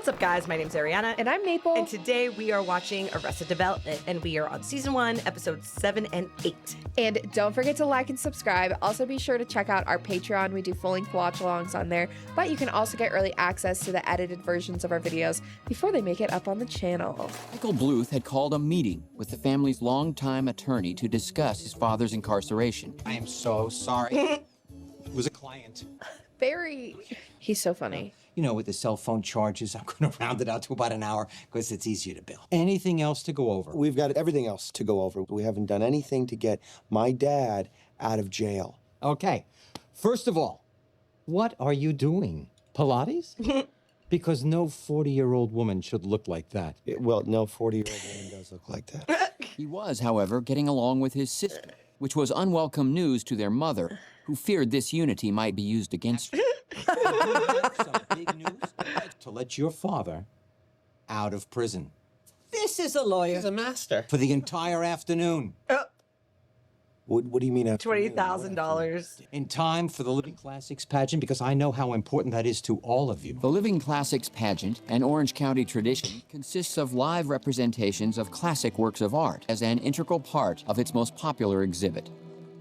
What's up, guys? My name's Arianna. And I'm Maple. And today we are watching Arrested Development, and we are on Season 1, Episodes 7 and 8. And don't forget to like and subscribe. Also, be sure to check out our Patreon. We do full-length watch-alongs on there, but you can also get early access to the edited versions of our videos before they make it up on the channel. Michael Bluth had called a meeting with the family's longtime attorney to discuss his father's incarceration. I am so sorry. It was a client. Barry, he's so funny. You know, with the cell phone charges, I'm going to round it out to about an hour because it's easier to bill. Anything else to go over? We've got everything else to go over. We haven't done anything to get my dad out of jail. Okay. First of all, what are you doing? Pilates? Because no 40-year-old woman should look like that. Well, no 40-year-old woman does look like that. He was, however, getting along with his sister, which was unwelcome news to their mother, who feared this unity might be used against her. Some big news to let your father out of prison. This is a lawyer. He's a master. For the entire afternoon. What do you mean after? $20,000. In time for the Living Classics pageant, because I know how important that is to all of you. The Living Classics pageant, an Orange County tradition, consists of live representations of classic works of art as an integral part of its most popular exhibit,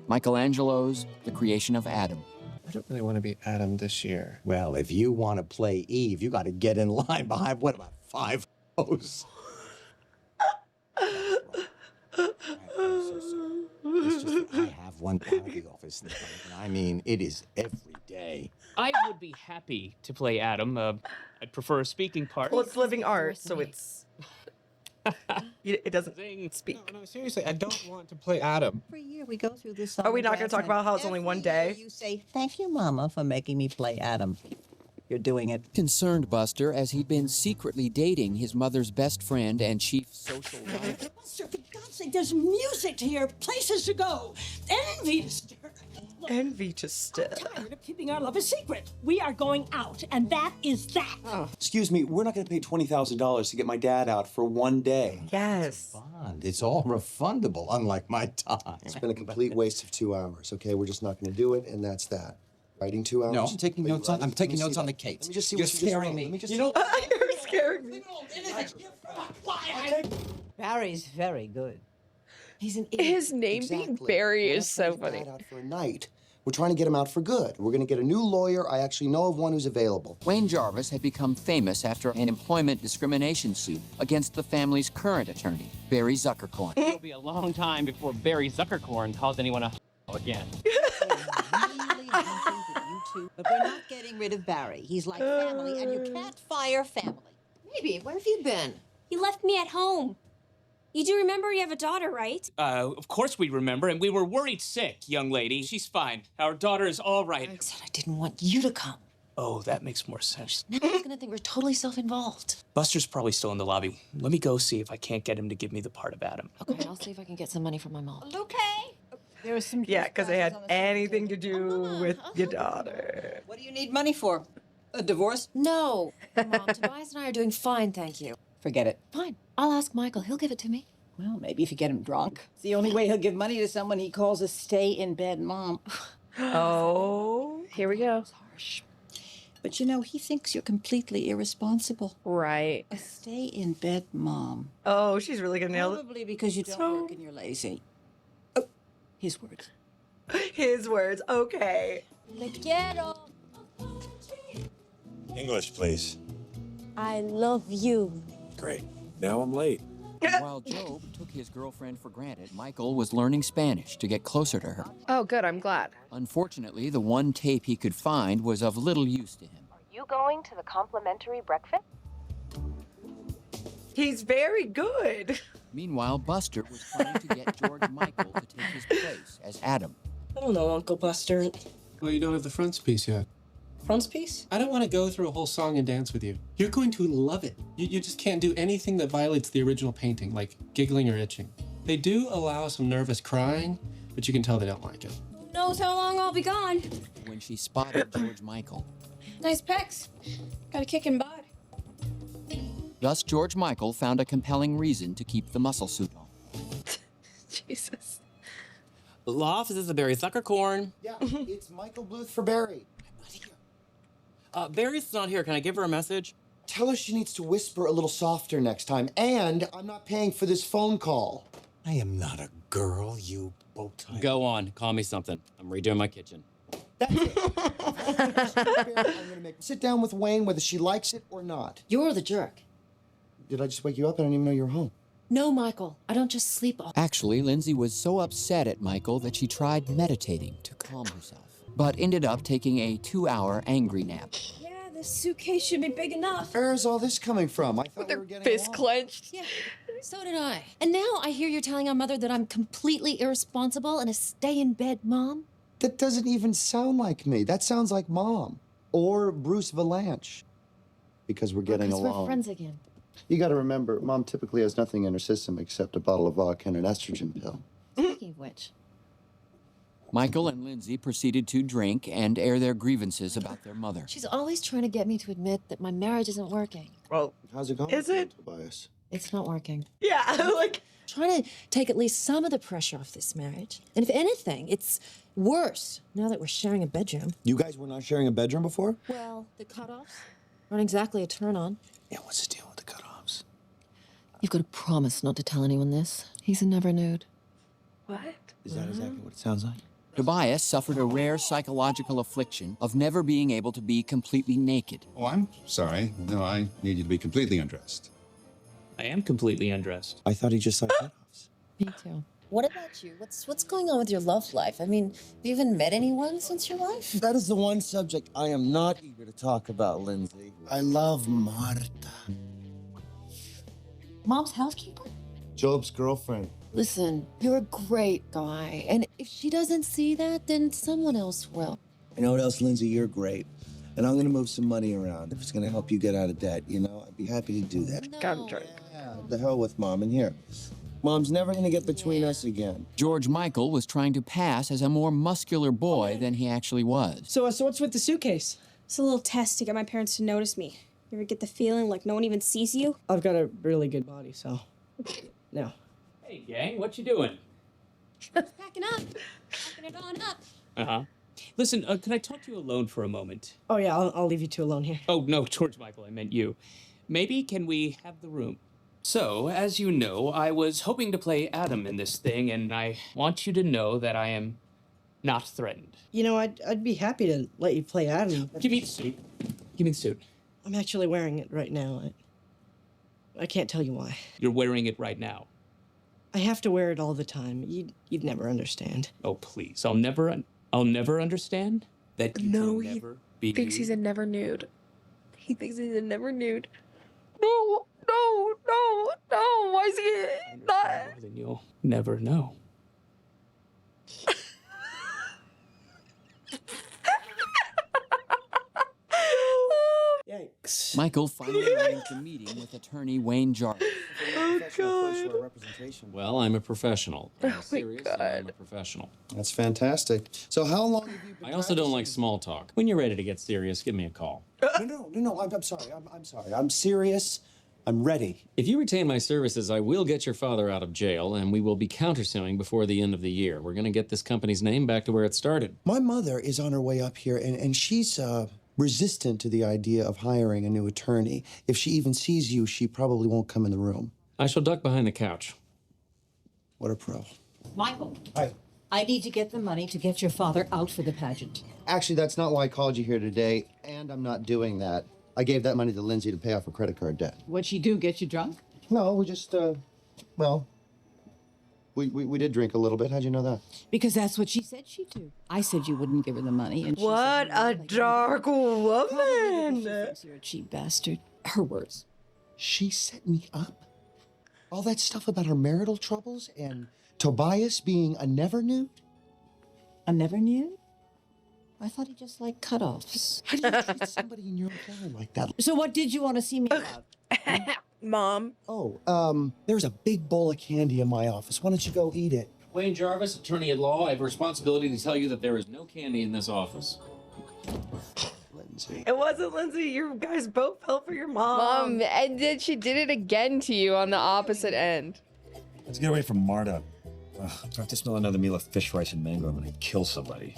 Michelangelo's The Creation of Adam. I don't really want to be Adam this year. Well, if you want to play Eve, you got to get in line behind, what, about 5 hoes? It's just that I have one down at the office, and I mean, it is every day. I would be happy to play Adam. I'd prefer a speaking part. Well, it's living art, so it's... it doesn't speak. No, seriously, I don't want to play Adam. Every year we go through this. Are we not going to talk about how it's only one day? You say, thank you, Mama, for making me play Adam. You're doing it. Concerned Buster as he'd been secretly dating his mother's best friend and chief social rival. Buster, for God's sake, there's music here, places to go, envy to stir. Envy to stir. Tired of keeping our love a secret. We are going out, and that is that. Excuse me, we're not going to pay $20,000 to get my dad out for one day. Yes. Bond, it's all refundable, unlike my time. It's been a complete waste of 2 hours, okay? We're just not going to do it, and that's that. Writing 2 hours? No, I'm taking notes on. I'm taking notes on the cake. Let me just see You're what you just scaring wrote. me. Let me just You know, You're scaring me. Barry's very good. He's an idiot. His name being Barry We're is not trying so to get funny. Dad out for a night. We're trying to get him out for good. We're going to get a new lawyer. I actually know of one who's available. Wayne Jarvis had become famous after an employment discrimination suit against the family's current attorney, Barry Zuckerkorn. It'll be a long time before Barry Zuckerkorn calls anyone a again. Really hunting for you two, but we're not getting rid of Barry. He's like family, and you can't fire family. Maybe. Where have you been? You left me at home. You do remember you have a daughter, right? Of course we remember, and we were worried sick, young lady. She's fine. Our daughter is all right. I said I didn't want you to come. Oh, that makes more sense. Now he's gonna think we're totally self-involved. Buster's probably still in the lobby. Let me go see if I can't get him to give me the part of Adam. Okay, I'll see if I can get some money from my mom. Okay. There was some. Yeah, because they had on the anything to table. do with your daughter. What do you need money for? A divorce? No, Mom, Tobias and I are doing fine, thank you. Forget it. Fine. I'll ask Michael. He'll give it to me. Well, maybe if you get him drunk. It's the only way he'll give money to someone he calls a stay-in-bed mom. Oh. Here we go. Harsh. But you know, he thinks you're completely irresponsible. Right. A stay-in-bed mom. Oh, she's really going to nail it. Probably because you don't So- work and you're lazy. Oh, his words. His words. Okay. Te quiero. English, please. I love you. Great. Now I'm late. While Job took his girlfriend for granted, Michael was learning Spanish to get closer to her. Oh, good. I'm glad. Unfortunately, the one tape he could find was of little use to him. Are you going to the complimentary breakfast? He's very good. Meanwhile, Buster was trying to get George Michael to take his place as Adam. I don't know, Uncle Buster. Well, you don't have the frontispiece yet. Frontispiece? I don't want to go through a whole song and dance with you. You're going to love it. You just can't do anything that violates the original painting, like giggling or itching. They do allow some nervous crying, but you can tell they don't like it. Who knows how long I'll be gone? When she spotted George Michael. Nice pecs. Got a kick in butt. Thus, George Michael found a compelling reason to keep the muscle suit on. Jesus. Law office is a Barry Zuckerkorn. Yeah, it's Michael Bluth for Barry. Barry's not here. Can I give her a message? Tell her she needs to whisper a little softer next time. And I'm not paying for this phone call. I am not a girl, you bow tie. Go on, call me something. I'm redoing my kitchen. That's it. I'm gonna make sit down with Wayne whether she likes it or not. You're the jerk. Did I just wake you up? I didn't even know you were home. No, Michael. I don't just sleep all. Actually, Lindsay was so upset at Michael that she tried meditating to calm herself, but ended up taking a 2-hour angry nap. Yeah, this suitcase should be big enough. Where's all this coming from? I thought we were getting Fist along. clenched. Yeah, so did I. And now I hear you're telling our mother that I'm completely irresponsible and a stay-in-bed mom? That doesn't even sound like me. That sounds like Mom or Bruce Valanche. Because we're getting Because along. we're friends again. You got to remember, Mom typically has nothing in her system except a bottle of vodka and an estrogen pill. Speaking of which. Michael and Lindsay proceeded to drink and air their grievances about their mother. She's always trying to get me to admit that my marriage isn't working. Well, How's it going? Is it? Tobias? It's not working. yeah, like, Trying to take at least some of the pressure off this marriage. And if anything, it's worse now that we're sharing a bedroom. You guys were not sharing a bedroom before? Well, the cutoffs aren't exactly a turn on. Yeah, what's the deal with the cutoffs? You've got to promise not to tell anyone this. He's a never nude. what? Is that exactly what it sounds like? Tobias suffered a rare psychological affliction of never being able to be completely naked. Oh, I'm sorry. No, I need you to be completely undressed. I am completely undressed. I thought he just liked cutoffs. Me too. What about you? What's going on with your love life? I mean, have you even met anyone since your wife? That is the one subject I am not eager to talk about, Lindsay. I love Marta. Mom's housekeeper? Job's girlfriend. Listen, you're a great guy. And if she doesn't see that, then someone else will. You know what else, Lindsay? You're great. And I'm gonna move some money around. If it's gonna help you get out of debt, you know, I'd be happy to do that. No. Yeah, the hell with Mom. And here, Mom's never gonna get between us again. George Michael was trying to pass as a more muscular boy than he actually was. So what's with the suitcase? It's a little test to get my parents to notice me. You ever get the feeling like no one even sees you? I've got a really good body, so no. Hey, gang, what you doing? Packing up. Packing it on up. Uh-huh. Listen, can I talk to you alone for a moment? Oh yeah, I'll leave you two alone here. Oh, no, George Michael, I meant you. Maybe can we have the room? So, as you know, I was hoping to play Adam in this thing, and I want you to know that I am not threatened. You know, I'd be happy to let you play Adam. Give me the suit. Give me the suit. I'm actually wearing it right now. I can't tell you why. You're wearing it right now. I have to wear it all the time. You'd never understand. Oh, please. I'll never understand that you No, can he never be Thinks you. he's a never nude. He thinks he's a never nude. No, no, no, no. Why is he not? Then you'll never know. Yikes. Michael finally arranged a meeting with attorney Wayne Jarvis. Oh, God. Representation. Well, I'm a professional. I'm Oh, my serious and I'm a God. professional. That's fantastic. So how long have you been I also don't like small talk. When you're ready to get serious, give me a call. No, I'm sorry. I'm sorry. I'm serious. I'm ready. If you retain my services, I will get your father out of jail, and we will be countersuing before the end of the year. We're going to get this company's name back to where it started. My mother is on her way up here, and she's resistant to the idea of hiring a new attorney. If she even sees you, she probably won't come in the room. I shall duck behind the couch. What a pro. Michael, Hi. I need to get the money to get your father out for the pageant. Actually, that's not why I called you here today, and I'm not doing that. I gave that money to Lindsay to pay off her credit card debt. What'd she do, get you drunk? No, we just, we did drink a little bit. How'd you know that? Because that's what she said she'd do. I said you wouldn't give her the money, and she What said, a dark woman. She thinks you're a cheap bastard. Her words. She set me up. All that stuff about her marital troubles and Tobias being a never nude? I never knew. I thought he just liked cutoffs. How do you treat somebody in your employ like that? So what did you want to see me about? Mom. Oh, there's a big bowl of candy in my office. Why don't you go eat it? Wayne Jarvis, attorney at law, I have a responsibility to tell you that there is no candy in this office. Lindsay. It wasn't Lindsay. You guys both fell for your Mom, and then she did it again to you on the opposite end. Let's get away from Marta. If I have to smell another meal of fish, rice, and mango, I'm gonna kill somebody.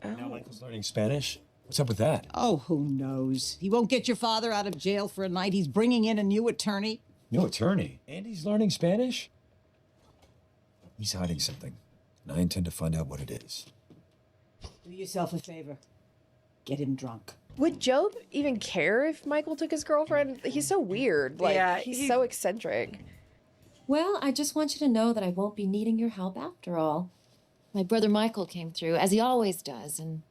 Now Michael's learning Spanish. What's up with that? Oh, who knows? He won't get your father out of jail for a night. He's bringing in a new attorney. New attorney? Andy's learning Spanish? He's hiding something, and I intend to find out what it is. Do yourself a favor. Get him drunk. Would Job even care if Michael took his girlfriend? He's so weird. Like, Yeah, he's so eccentric. Well, I just want you to know that I won't be needing your help after all. My brother Michael came through, as he always does, and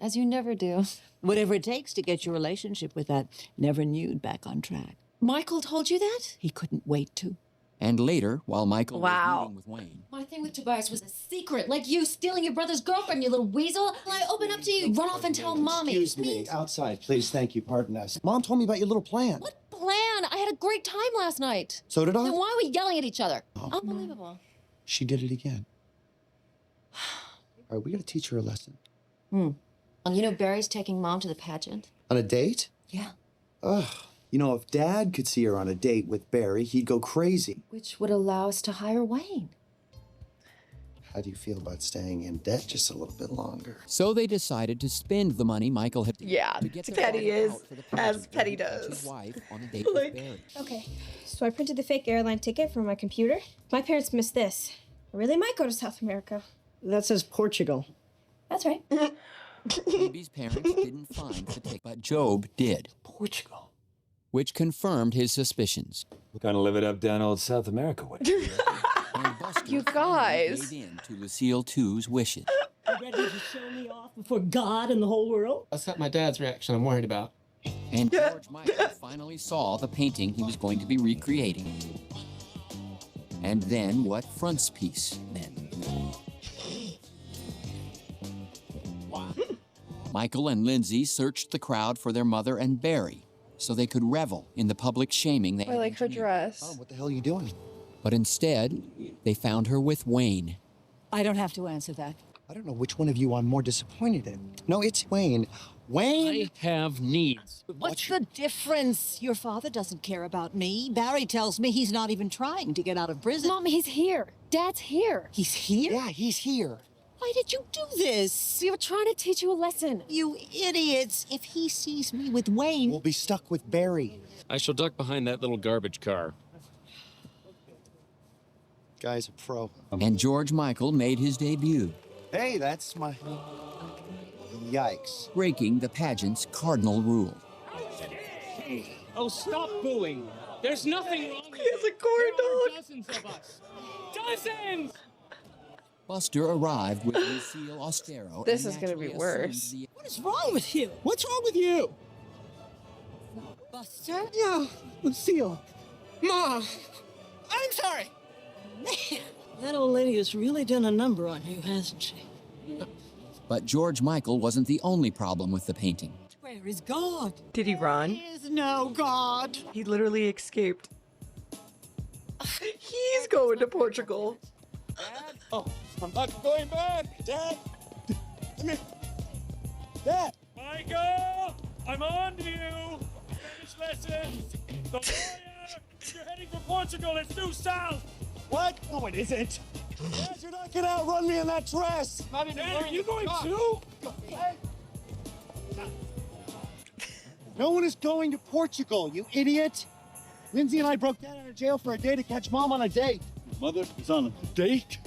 as you never do. Whatever it takes to get your relationship with that never-nude back on track. Michael told you that? He couldn't wait to. And later, while Michael was meeting with Wayne, My thing with Tobias was a secret, like you stealing your brother's girlfriend, you little weasel. I open up to you, run off and tell Mommy. Excuse me. Outside, please. Thank you. Pardon us. Mom told me about your little plan. What plan? I had a great time last night. So did I. Then why are we yelling at each other? Unbelievable. She did it again. All right, we gotta teach her a lesson. You know Barry's taking Mom to the pageant? On a date? Yeah. Ugh. You know, if Dad could see her on a date with Barry, he'd go crazy. Which would allow us to hire Wayne. How do you feel about staying in debt just a little bit longer? so they decided to spend the money Michael had Yeah, to get their Petty father is out for the as pageant Petty and catch does. his wife on a date Like- with Barry. Okay, so I printed the fake airline ticket from my computer. My parents missed this. I really might go to South America. That says Portugal. That's right. Baby's parents didn't find the ticket, but Job did, Portugal. which confirmed his suspicions. We're gonna live it up down old South America way. And Buster You guys. gave in to Lucille 2's wishes. You ready to show me off before God and the whole world? That's not my dad's reaction I'm worried about. And George Michael finally saw the painting he was going to be recreating. And then what frontispiece meant. Michael and Lindsay searched the crowd for their mother and Barry so they could revel in the public shaming they I had like her engineered. dress. What the hell are you doing? But instead, they found her with Wayne. I don't have to answer that. I don't know which one of you I'm more disappointed in. No, it's Wayne. Wayne! I have needs. What's the difference? Your father doesn't care about me. Barry tells me he's not even trying to get out of prison. Mom, he's here. Dad's here. He's here? Yeah, he's here. Why did you do this? We were trying to teach you a lesson. You idiots. If he sees me with Wayne... We'll be stuck with Barry. I shall duck behind that little garbage car. Guy's a pro. And George Michael made his debut, Hey, that's my... Yikes. breaking the pageant's cardinal rule. Oh, stop booing. There's nothing wrong with He has a corn dog. dozens of us. Dozens! Buster arrived with Lucille Ostero. This and is gonna be naturally worse. assumed the- What is wrong with you? What's wrong with you? Buster? Yeah, Lucille. Mom! I'm sorry! Man, That old lady has really done a number on you, hasn't she? But George Michael wasn't the only problem with the painting. where is God? Did he run? There is no God. He literally escaped. He's going to Portugal. Oh, I'm not going back, Dad. Come here. Dad. Michael, I'm on to you. Finish lessons. The lawyer. You're heading for Portugal. It's due south. What? No, it isn't. Dad, you're not gonna outrun me in that dress. Not even Dad, are you going too? No one is going to Portugal, you idiot. Lindsay and I broke Dad out of jail for a day to catch Mom on a date. Mother is on a date?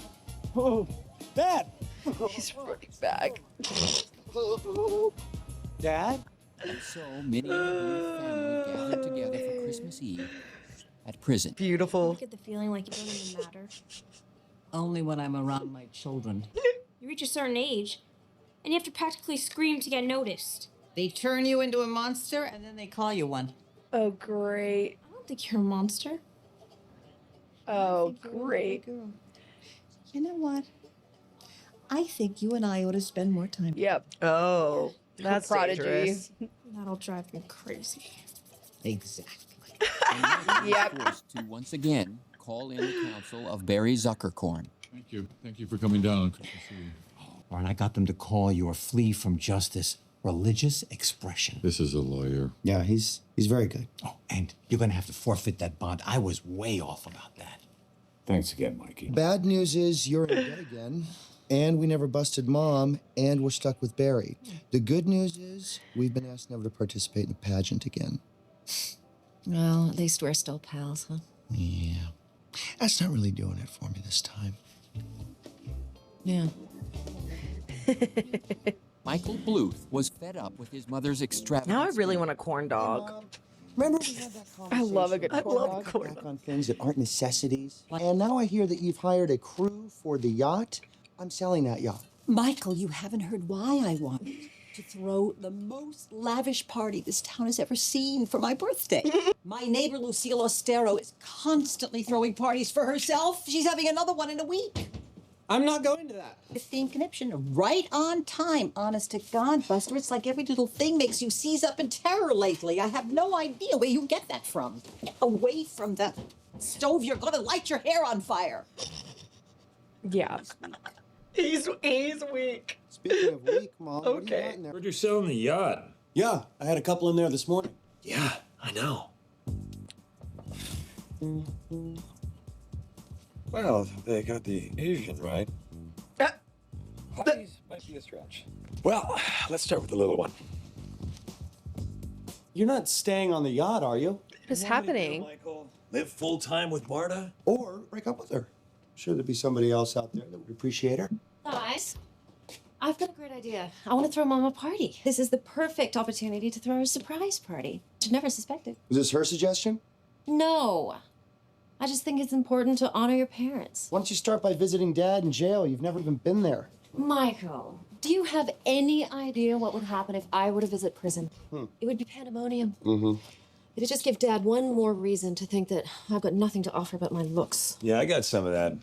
Oh, Dad. He's running back. Dad? And so Minnie and her family gathered together for Christmas Eve at prison. Beautiful. I get the feeling like it doesn't even matter. Only when I'm around my children. You reach a certain age, and you have to practically scream to get noticed. They turn you into a monster, and then they call you one. Oh, great. I don't think you're a monster. Oh, great. You know what? I think you and I ought to spend more time. Yep. Oh, that's Prodigy. dangerous. That'll drive me crazy. Exactly. Yep. Forced to once again call in the counsel of Barry Zuckerkorn. Thank you. Thank you for coming down. Good to see you. Warren, I got them to call your flee from justice religious expression. This is a lawyer. Yeah, he's very good. Oh, and you're gonna have to forfeit that bond. I was way off about that. Thanks again, Mikey. Bad news is you're in debt again. And we never busted Mom, and we're stuck with Barry. The good news is we've been asked never to participate in a pageant again. Well, at least we're still pals, huh? Yeah. That's not really doing it for me this time. Yeah. Michael Bluth was fed up with his mother's extravagance. Now I really want a corn dog. Remember we had that conversation? I love a good corn dog. Back on things that aren't necessities. And now I hear that you've hired a crew for the yacht. I'm selling that yacht. Michael, you haven't heard why I want to throw the most lavish party this town has ever seen for my birthday. My neighbor, Lucille Ostero, is constantly throwing parties for herself. She's having another one in a week. I'm not going to that. 15 conniption, right on time. Honest to God, Buster, it's like every little thing makes you seize up in terror lately. I have no idea where you get that from. Get away from the stove, you're gonna light your hair on fire. Yeah. He's weak. Speaking of weak, Mom, what do you Okay. got in there? Heard you're selling the yacht. Yeah, I had a couple in there this morning. Yeah, I know. Well, they got the Asian right. Parties might be a stretch. Well, let's start with the little one. You're not staying on the yacht, are you? What is happening? Michael, live full time with Marta? Or break up with her. I'm sure there'd be somebody else out there that would appreciate her. Guys, I've got a great idea. I want to throw Mom a party. This is the perfect opportunity to throw her a surprise party. She'd never suspect it. Was this her suggestion? No. I just think it's important to honor your parents. Why don't you start by visiting Dad in jail? You've never even been there. Michael, do you have any idea what would happen if I were to visit prison? It would be pandemonium. Mm-hmm. It'd just give Dad one more reason to think that I've got nothing to offer but my looks. Yeah, I got some of that.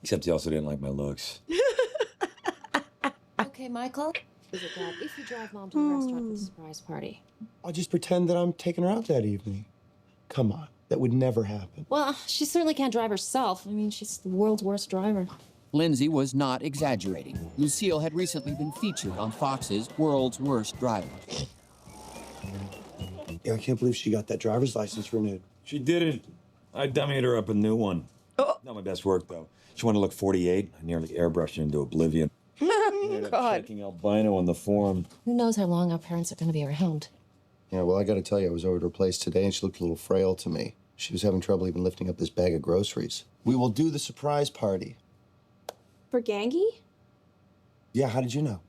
Except he also didn't like my looks. Okay, Michael. Is it Dad if you drive Mom to the restaurant for the surprise party? I'll just pretend that I'm taking her out that evening. Come on, that would never happen. Well, she certainly can't drive herself. I mean, she's the world's worst driver. Lindsay was not exaggerating. Lucille had recently been featured on Fox's World's Worst Driver. Yeah, I can't believe she got that driver's license renewed. She didn't. I dummied her up a new one. Not my best work, though. She wanted to look 48. I nearly airbrushed her into oblivion. God. Checking albino on the form. Who knows how long our parents are going to be around? Yeah, well, I gotta tell you, I was over at her place today and she looked a little frail to me. She was having trouble even lifting up this bag of groceries. We will do the surprise party. For Gangi? Yeah, how did you know?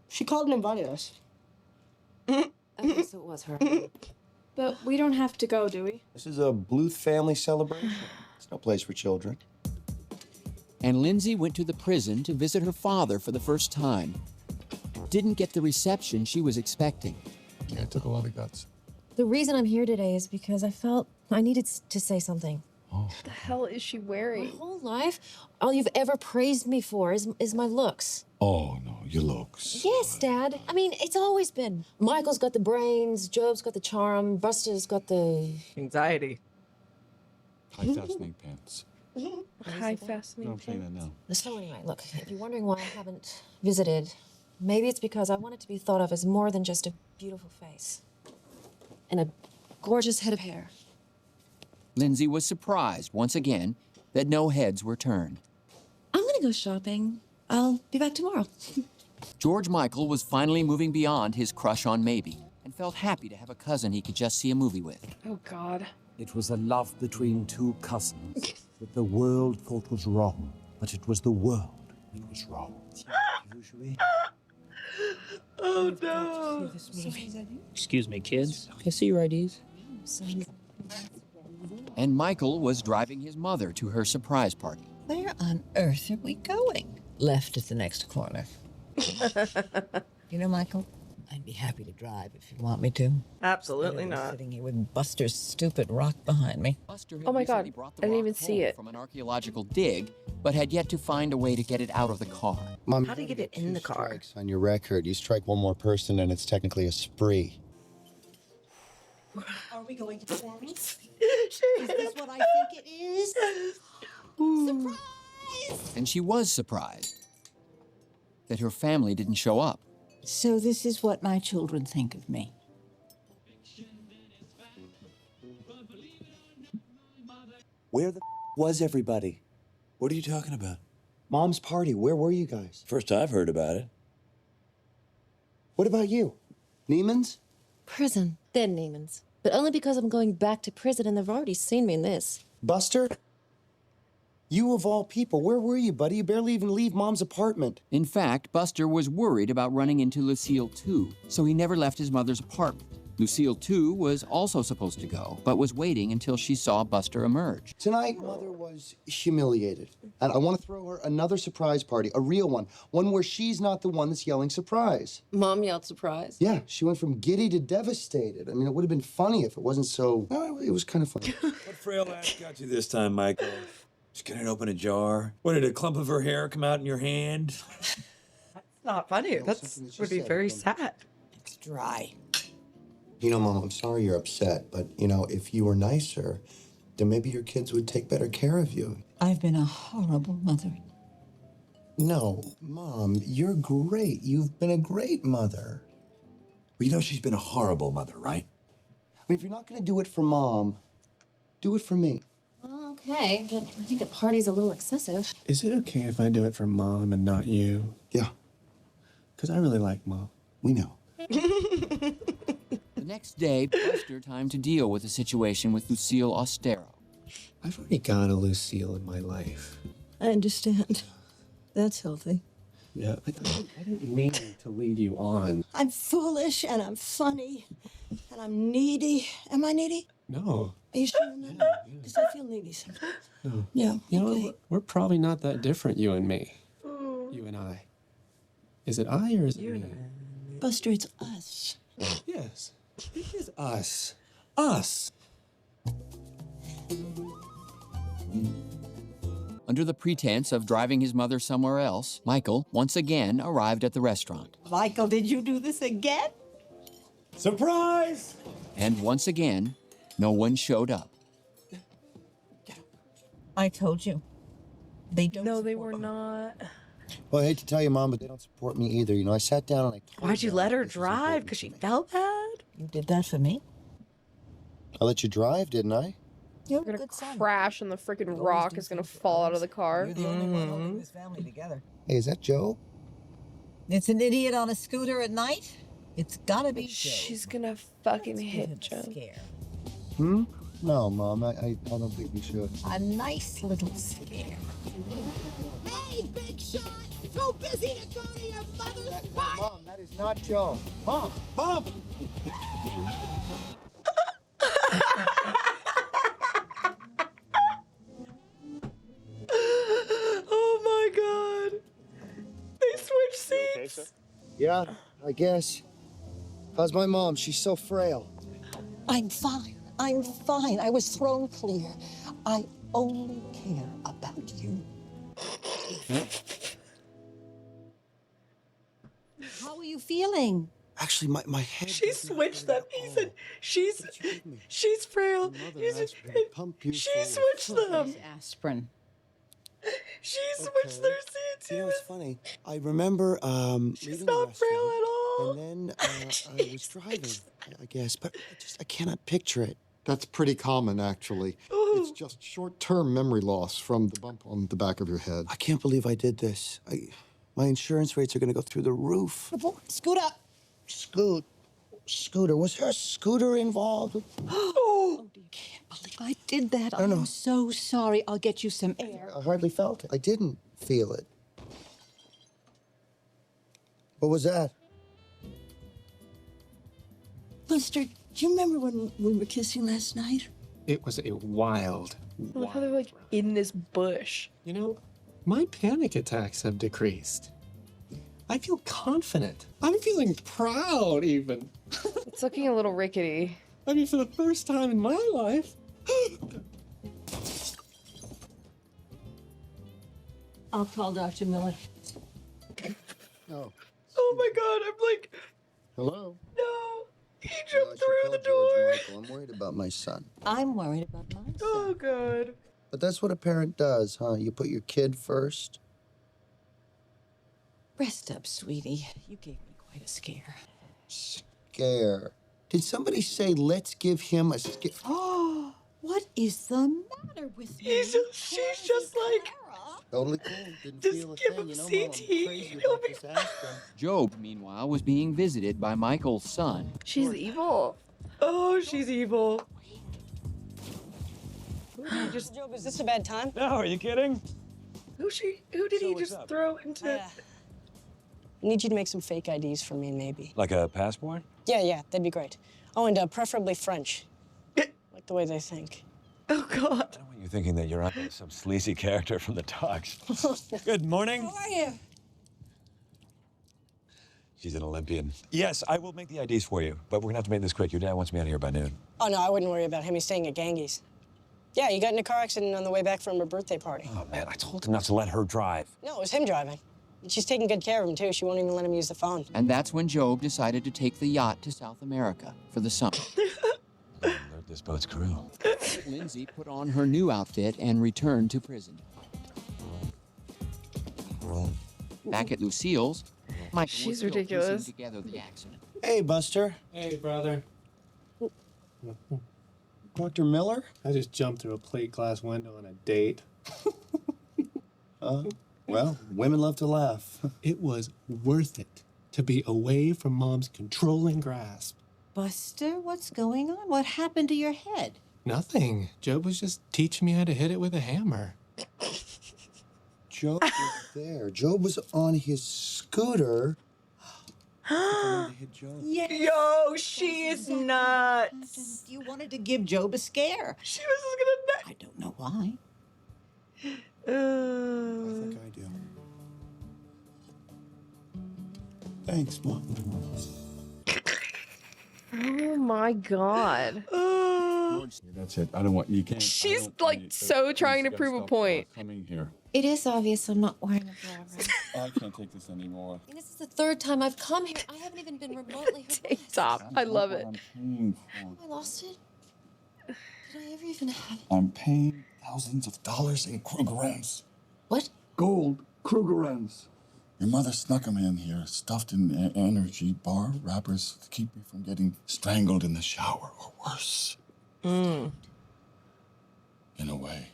She called and invited us. Okay, so it was her. But we don't have to go, do we? This is a Bluth family celebration. It's no place for children. And Lindsay went to the prison to visit her father for the first time. Didn't get the reception she was expecting. Yeah, it took a lot of guts. The reason I'm here today is because I felt I needed to say something. What the hell is she My wearing? whole life, all you've ever praised me for is my looks. Oh, no, your looks. Yes, Dad. I mean, it's always been. Michael's got the brains, Job's got the charm, Buster's got the... Anxiety. High fastening pants. High fascinating. No, I'm saying that now. So anyway, look, if you're wondering why I haven't visited, maybe it's because I want it to be thought of as more than just a beautiful face and a gorgeous head of hair. Lindsay was surprised once again that no heads were turned. I'm gonna go shopping. I'll be back tomorrow. George Michael was finally moving beyond his crush on Maybe and felt happy to have a cousin he could just see a movie with. Oh, God. It was a love between two cousins that the world thought was wrong, but it was the world that was wrong. Usually. Oh, no. Excuse me, kids. Can I see your IDs? And Michael was driving his mother to her surprise party. Where on earth are we going? Left at the next corner. You know, Michael, I'd be happy to drive if you want me to. Absolutely Instead of not. Sitting here with Buster's stupid rock behind me. Buster had Oh my God, recently brought the I didn't rock even see home it. from an archaeological dig, but had yet to find a way to get it out of the car. Mom, How do you get it in the car? strikes on your record. You strike one more person and it's technically a spree. Are we going to dance? Is this what I think it is? Surprise! And she was surprised that her family didn't show up. So this is what my children think of me. Where the was everybody? What are you talking about? Mom's party, where were you guys? First I've heard about it. What about you? Neiman's? Prison. Then Neiman's. But only because I'm going back to prison and they've already seen me in this. Buster? You of all people, where were you, buddy? You barely even leave Mom's apartment. In fact, Buster was worried about running into Lucille too, so he never left his mother's apartment. Lucille too was also supposed to go, but was waiting until she saw Buster emerge. Tonight, Mother was humiliated. And I want to throw her another surprise party, a real one. One where she's not the one that's yelling surprise. Mom yelled surprise. Yeah, she went from giddy to devastated. I mean, it would have been funny if it wasn't so... Well, it was kind of funny. What frail ass got you this time, Michael? Just gonna open a jar? What, did a clump of her hair come out in your hand? That's not funny. That would be very sad. It's dry. You know, Mom, I'm sorry you're upset, but, you know, if you were nicer, then maybe your kids would take better care of you. I've been a horrible mother. No, Mom, you're great. You've been a great mother. Well, you know she's been a horrible mother, right? I mean, if you're not going to do it for Mom, do it for me. Okay, but I think a party's a little excessive. Is it okay if I do it for Mom and not you? Yeah. Because I really like Mom. We know. The next day, Buster time to deal with the situation with Lucille Ostero. I've already got a Lucille in my life. I understand. That's healthy. Yeah, I didn't mean to lead you on. I'm foolish and I'm funny and I'm needy. Am I needy? No. Are you sure? Because I feel needy sometimes. No. Yeah. You know, okay. we're probably not that different, you and me. You and I. Is it I or is it me? Buster, it's us. Yes. It is us. Us. Under the pretense of driving his mother somewhere else, Michael once again arrived at the restaurant. Michael, did you do this again? Surprise! And once again, no one showed up. I told you. They don't. No, they were not. Well, I hate to tell you, Mom, but they don't support me either. You know, I sat down and I told Why'd you them let her this is drive? important Because she to me. felt bad? You did that for me? I let you drive, didn't I? You're We're a gonna good son. crash and the freaking rock is gonna fall out of the car. You're the only one holding this family together. Hey, is that Joe? It's an idiot on a scooter at night. It's gotta be Joe. She's gonna fucking hit Give Joe. him a scare. Hmm? No, Mom, I don't think we should. A nice little scare. Hey, big shot! Too busy to go to your mother's party! Mom, that is not Joe. Mom! Mom! Oh my god. They switched seats. Yeah, I guess. How's my mom? She's so frail. I'm fine. I'm fine. I was thrown clear. I only care about you. How are you feeling? Actually, my head... She switched them. He said, she's frail. She switched them. Aspirin. She switched their seats. You know, it's funny. I remember She's leaving not the frail restaurant, at all. and then I was driving, I guess, but I cannot picture it. That's pretty common, actually. It's just short-term memory loss from the bump on the back of your head. I can't believe I did this. My insurance rates are going to go through the roof. Scoot up. Scooter. Was her scooter involved? Oh, dear. Can't believe I did that. I'm so sorry. I'll get you some air. I hardly felt it. I didn't feel it. What was that? Buster, do you remember when we were kissing last night? It was a wild, I love how they're like in this bush. You know, my panic attacks have decreased. I feel confident. I'm feeling proud, even. It's looking a little rickety. I mean, for the first time in my life. I'll call Dr. Miller. Oh. Oh my god, I'm like, Hello? no. He I jumped should through call the George door. Michael. I'm worried about my son. I'm worried about my son. Oh god. But that's what a parent does, huh? You put your kid first. Rest up, sweetie. You gave me quite a scare. Scare. Did somebody say, let's give him a scare? Oh, what is the matter with you? She's just like, Totally cool. Didn't Just feel a give thing, him you know, CT. Mom, I'm crazy about this aspirin. Job, meanwhile, was being visited by Michael's son. She's evil. Oh, she's evil. Job, is this a bad time? No, are you kidding? Who did he just throw into? I need you to make some fake IDs for me, maybe. Like a passport? Yeah, that'd be great. Oh, and preferably French. Like the way they think. Oh, God. You're thinking that you're some sleazy character from the talks. Good morning. How are you? She's an Olympian. Yes, I will make the IDs for you, but we're gonna have to make this quick. Your dad wants me out of here by noon. Oh, no, I wouldn't worry about him. He's staying at Ganges. Yeah, he got in a car accident on the way back from her birthday party. Oh, man, I told him not to let her drive. No, it was him driving. And she's taking good care of him, too. She won't even let him use the phone. And that's when Job decided to take the yacht to South America for the summer. Alert this boat's crew. Lindsay put on her new outfit and returned to prison. Back at Lucille's, Michael She's was still ridiculous. piecing together the accident. Hey, Buster. Hey, brother. Dr. Miller? I just jumped through a plate glass window on a date. Well, women love to laugh. It was worth it to be away from Mom's controlling grasp. Buster, what's going on? What happened to your head? Nothing. Job was just teaching me how to hit it with a hammer. Job was there. Job was on his scooter. Yes. Yo, she is nuts. You wanted to give Job a scare. She was just gonna. I don't know why. I think I do. Thanks, Mom. Oh my God. That's it. I don't want you. Can't. She's like so trying to prove a point. Coming here. It is obvious I'm not wearing a bra. I can't take this anymore. And this is the third time I've come here. I haven't even been remotely harassed. Top. I love it. I'm paying for. I lost it. Did I ever even have it? I'm paying thousands of dollars in Krugerrands. What? Gold Krugerrands. Your mother snuck them in here, stuffed in energy bar wrappers to keep me from getting strangled in the shower or worse. In a way.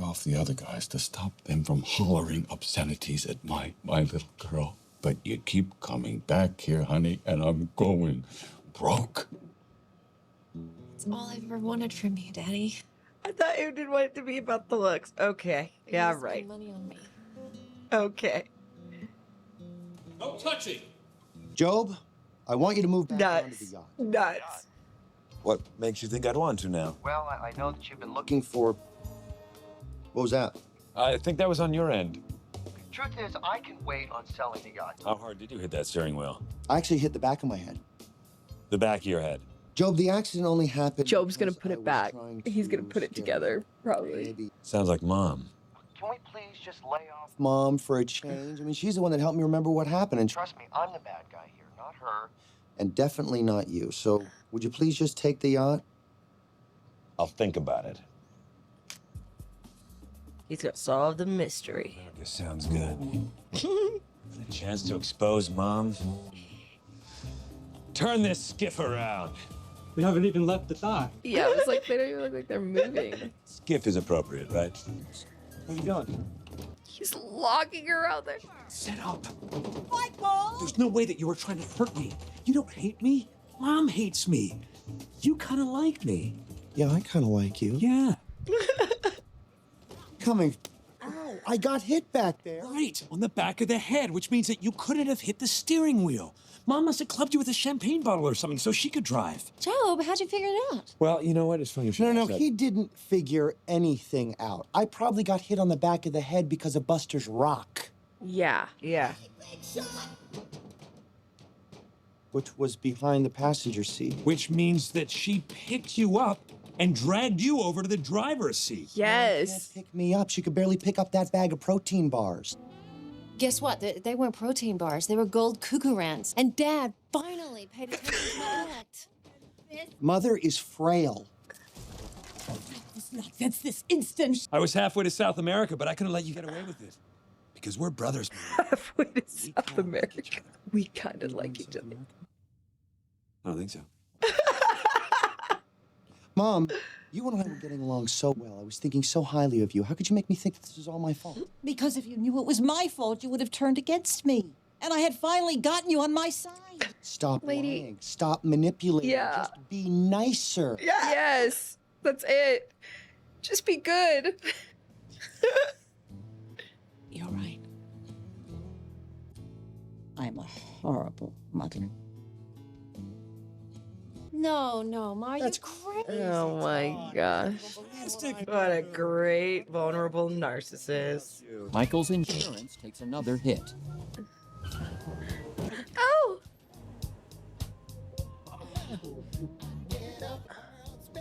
Off the other guys to stop them from hollering obscenities at my little girl. But you keep coming back here, honey, and I'm going broke. It's all I've ever wanted from you, Daddy. I thought you didn't want it to be about the looks. Okay. Yeah, You right. spend money on me. Okay. No touching. Job, I want you to move back onto the yacht. Nuts. What makes you think I'd want to now? Well, I know that you've been looking for... What was that? I think that was on your end. Truth is, I can wait on selling the yacht. How hard did you hit that steering wheel? I actually hit the back of my head. The back of your head. Job, the accident only happened... Job's gonna because put I it was back. trying He's to gonna put it scare together, probably. Maybe. Sounds like Mom. Can we please just lay off Mom for a change? I mean, she's the one that helped me remember what happened. And trust me, I'm the bad guy here, not her. And definitely not you. So would you please just take the yacht? I'll think about it. He's gonna solve the mystery. This sounds good. A chance to expose Mom. Turn this skiff around. We haven't even left the dock. Yeah, it was like they don't even look like they're moving. Skiff is appropriate, right? Where you going? He's locking her out there. Set up. Michael! There's no way that you were trying to hurt me. You don't hate me. Mom hates me. You kind of like me. Yeah, I kind of like you. Yeah. Coming. Ow, I got hit back there. Right, on the back of the head, which means that you couldn't have hit the steering wheel. Mom must have clubbed you with a champagne bottle or something so she could drive. Job, how'd you figure it out? Well, you know what? It's funny. No, he didn't figure anything out. I probably got hit on the back of the head because of Buster's rock. Yeah. Yeah. Which was behind the passenger seat. Which means that she picked you up and dragged you over to the driver's seat. Yes. Pick me up. She could barely pick up that bag of protein bars. Guess what? They weren't protein bars. They were gold Krugerrands. And Dad finally paid attention to my act. Mother is frail. This nonsense this instant. I was halfway to South America, but I couldn't let you get away with it. Because we're brothers, man. Halfway to South America. We kind of like each other. I don't think so. Mom, you and I were getting along so well. I was thinking so highly of you. How could you make me think that this was all my fault? Because if you knew it was my fault, you would have turned against me. And I had finally gotten you on my side. Stop lying. Stop manipulating. Yeah. Just be nicer. Yes, that's it. Just be good. You're right. I'm a horrible mother. No, Ma, That's great. Oh my gosh. What a great, vulnerable narcissist. Michael's insurance takes another hit. Oh!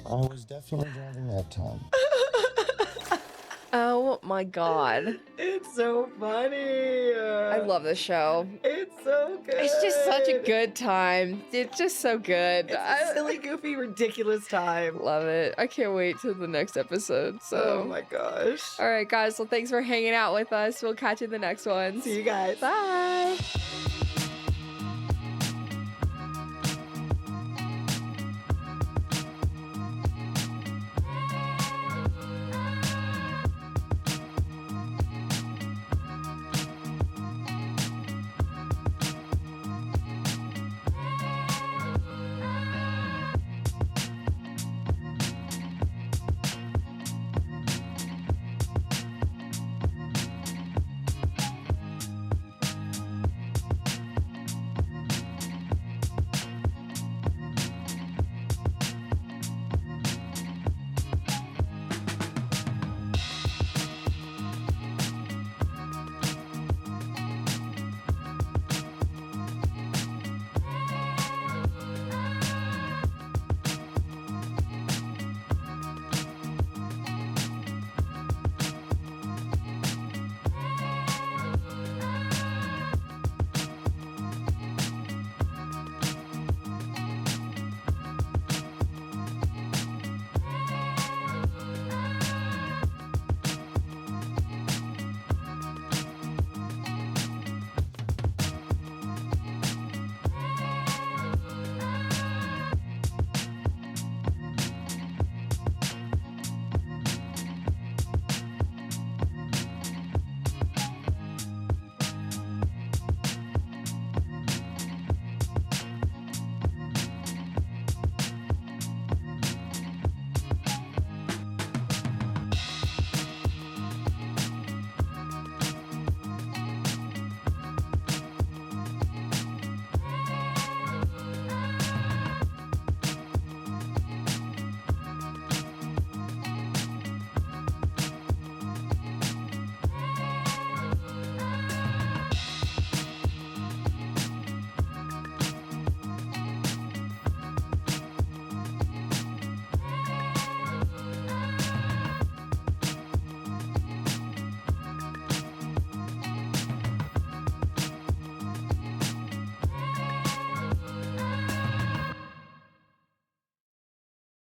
I was definitely driving that time. Oh my god. It's so funny. I love this show. It's so good. It's just such a good time. It's just so good. It's a silly, goofy, ridiculous time. Love it. I can't wait till the next episode. So. Oh my gosh. All right, guys. Well, thanks for hanging out with us. We'll catch you in the next one. See you guys. Bye.